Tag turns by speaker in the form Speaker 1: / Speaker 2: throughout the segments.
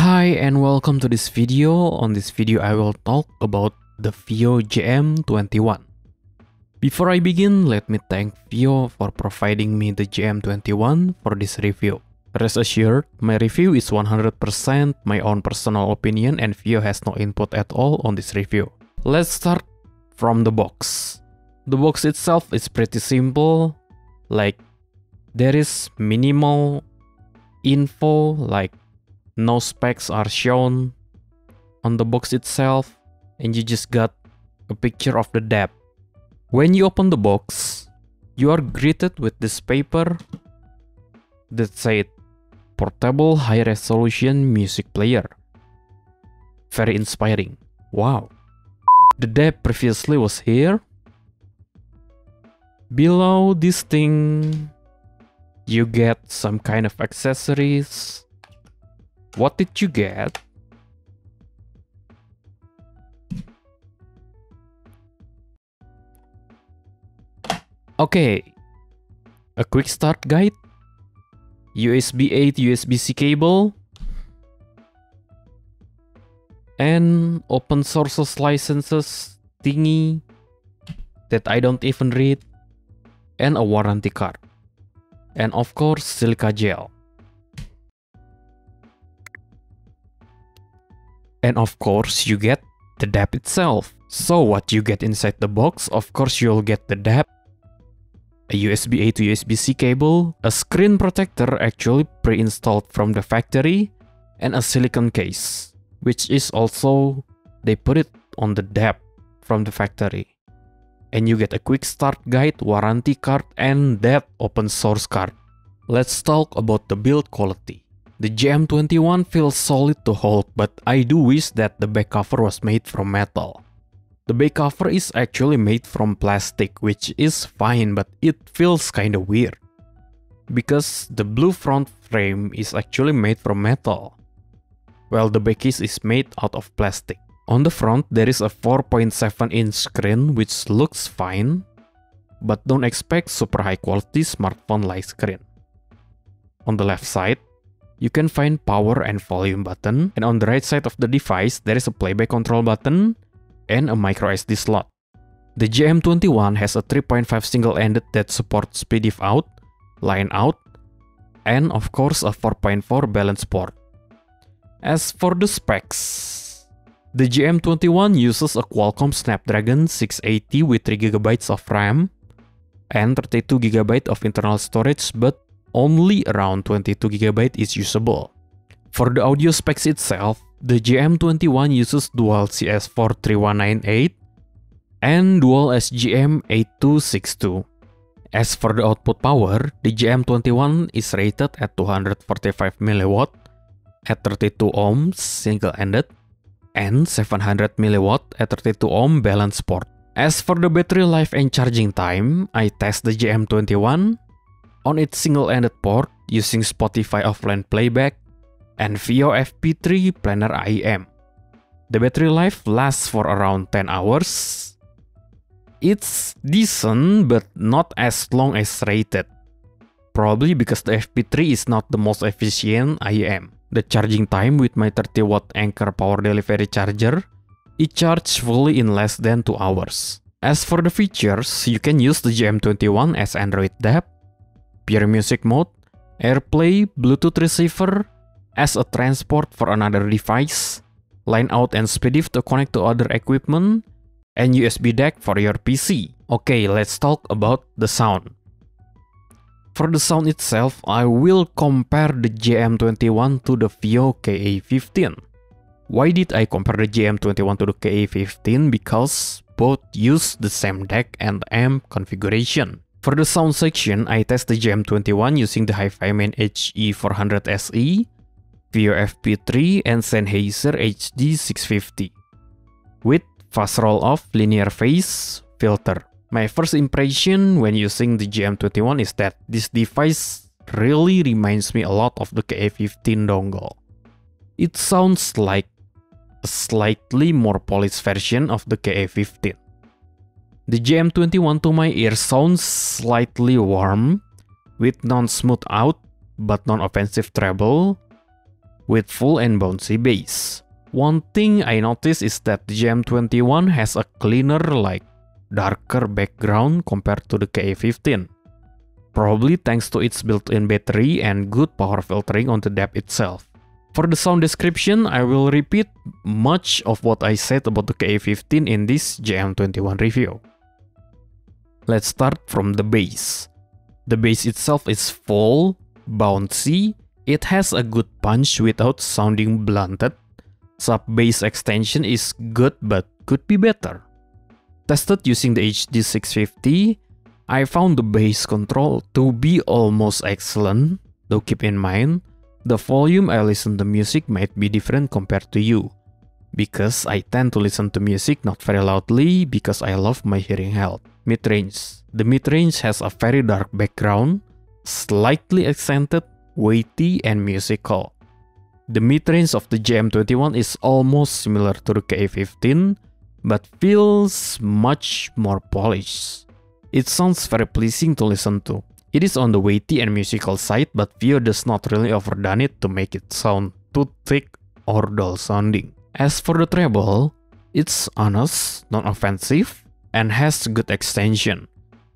Speaker 1: Hi and welcome to this video. On this video I will talk about the VIO JM21. Before I begin, let me thank VIO for providing me the JM21 for this review. Rest assured, my review is 100% my own personal opinion and VIO has no input at all on this review. Let's start from the box. The box itself is pretty simple, like there is minimal info, like no specs are shown on the box itself, and you just got a picture of the DAB. When you open the box, you are greeted with this paper that said Portable High Resolution Music Player. Very inspiring. Wow. The DAB previously was here. Below this thing, you get some kind of accessories. What did you get? Okay, a quick start guide, USB A to USB-C cable, and open sources licenses thingy that I don't even read, and a warranty card, and of course silica gel. And of course, you get the DAB itself. So what you get inside the box? Of course, you'll get the DAB, a USB A to USB-C cable, a screen protector actually pre-installed from the factory, and a silicone case, which is also, they put it on the DAB from the factory. And you get a quick start guide, warranty card, and that open source card. Let's talk about the build quality. The JM21 feels solid to hold, but I do wish that the back cover was made from metal. The back cover is actually made from plastic, which is fine, but it feels kinda weird. Because the blue front frame is actually made from metal, while the back case is made out of plastic. On the front, there is a 4.7-inch screen, which looks fine, but don't expect super high quality smartphone-like screen. On the left side, you can find power and volume button, and on the right side of the device, there is a playback control button and a micro SD slot. The JM21 has a 3.5 single-ended that supports PDIF out, line out, and of course a 4.4 balance port. As for the specs, the JM21 uses a Qualcomm Snapdragon 680 with 3GB of RAM and 32GB of internal storage, but only around 22GB is usable. For the audio specs itself, the JM21 uses dual CS4 3198 and dual SGM 8262. As for the output power, the JM21 is rated at 245mW at 32 ohms single-ended and 700mW at 32 ohm balance port. As for the battery life and charging time, I test the JM21 on its single-ended port using Spotify offline playback and VIO FP3 planar IEM. The battery life lasts for around 10 hours. It's decent but not as long as rated, probably because the FP3 is not the most efficient IEM. The charging time with my 30W Anker power delivery charger, it charged fully in less than 2 hours. As for the features, you can use the JM21 as Android DAB, Pure Music mode, AirPlay, Bluetooth receiver, as a transport for another device, line out and SPDIF to connect to other equipment, and USB DAC for your PC. Okay, let's talk about the sound. For the sound itself, I will compare the JM21 to the VIO KA15. Why did I compare the JM21 to the KA15? Because both use the same DAC and amp configuration. For the sound section, I test the JM21 using the Hi-Fi Main HE400SE, VIO FP3, and Sennheiser HD650 with fast roll-off linear phase filter. My first impression when using the JM21 is that this device really reminds me a lot of the KA15 dongle. It sounds like a slightly more polished version of the KA15. The JM21 to my ear sounds slightly warm, with non-smooth out but non-offensive treble, with full and bouncy bass. One thing I noticed is that the JM21 has a cleaner, darker background compared to the KA15. Probably thanks to its built-in battery and good power filtering on the DAP itself. For the sound description, I will repeat much of what I said about the KA15 in this JM21 review. Let's start from the bass. The bass itself is full, bouncy, it has a good punch without sounding blunted. Sub-bass extension is good but could be better. Tested using the HD650, I found the bass control to be almost excellent, though keep in mind, the volume I listen to music might be different compared to you, because I tend to listen to music not very loudly because I love my hearing health. Mid-range. The mid-range has a very dark background, slightly accented, weighty, and musical. The mid-range of the JM21 is almost similar to the KA15, but feels much more polished. It sounds very pleasing to listen to. It is on the weighty and musical side, but Vio does not really overdone it to make it sound too thick or dull sounding. As for the treble, it's honest, non-offensive, and has good extension.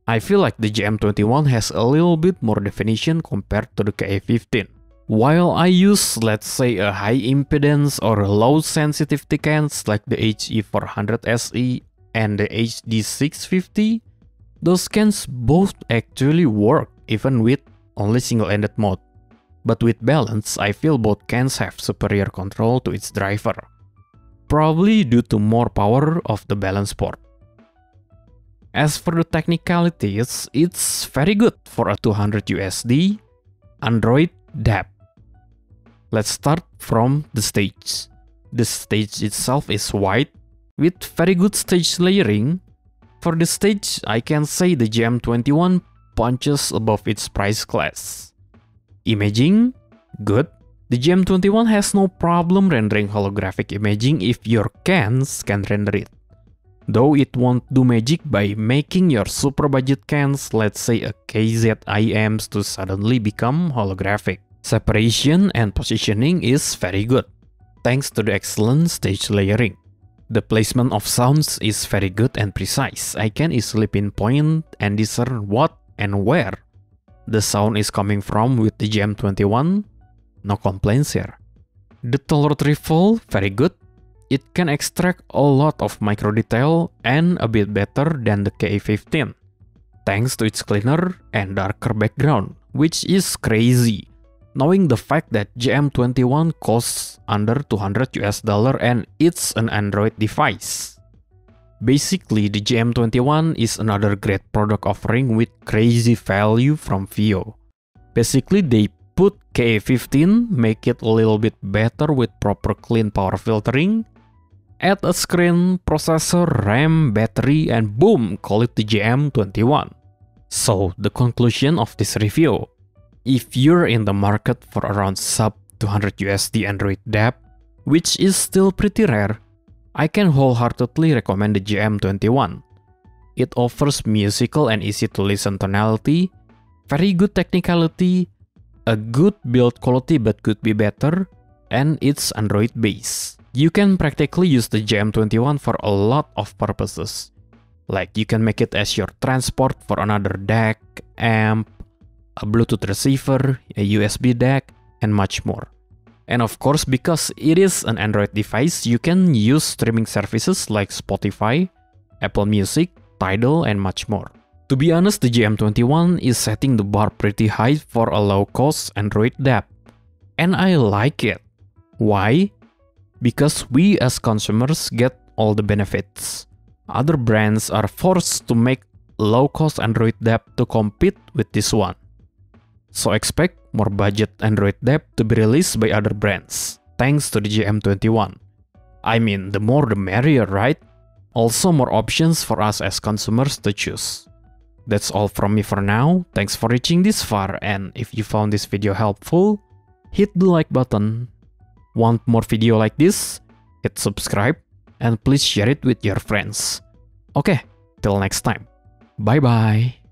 Speaker 1: I feel like the JM21 has a little bit more definition compared to the KA15. While I use, let's say, a high impedance or a low sensitivity cans like the HE400SE and the HD650, those cans both actually work even with only single-ended mode. But with balance, I feel both cans have superior control to its driver, probably due to more power of the balance port. As for the technicalities, it's very good for a 200 USD Android DAP. Let's start from the stage. The stage itself is white with very good stage layering. For the stage, I can say the JM21 punches above its price class. Imaging, good. The JM21 has no problem rendering holographic imaging if your cans can render it. Though it won't do magic by making your super budget cans, let's say a KZ-IEMs, to suddenly become holographic. Separation and positioning is very good, thanks to the excellent stage layering. The placement of sounds is very good and precise. I can easily pinpoint and discern what and where the sound is coming from with the JM21. No complaints here. The tone retrieval, very good. It can extract a lot of micro detail and a bit better than the KA15, thanks to its cleaner and darker background, which is crazy, knowing the fact that JM21 costs under $200 and it's an Android device. Basically, the JM21 is another great product offering with crazy value from Vio. Basically, they put KA15, make it a little bit better with proper clean power filtering, add a screen, processor, RAM, battery, and boom, call it the JM21. So, the conclusion of this review. If you're in the market for around sub 200 USD Android DAP, which is still pretty rare, I can wholeheartedly recommend the JM21. It offers musical and easy to listen tonality, very good technicality, a good build quality but could be better, and it's Android based. You can practically use the JM21 for a lot of purposes. Like you can make it as your transport for another DAC, amp, a Bluetooth receiver, a USB DAC, and much more. And of course, because it is an Android device, you can use streaming services like Spotify, Apple Music, Tidal, and much more. To be honest, the JM21 is setting the bar pretty high for a low-cost Android DAP. And I like it. Why? Because we as consumers get all the benefits. Other brands are forced to make low-cost Android DAP to compete with this one. So expect more budget Android DAP to be released by other brands, thanks to the JM21. I mean, the more the merrier, right? Also more options for us as consumers to choose. That's all from me for now. Thanks for reaching this far, and if you found this video helpful, hit the like button. Want more video like this? Hit subscribe, and please share it with your friends. Okay, till next time. Bye bye.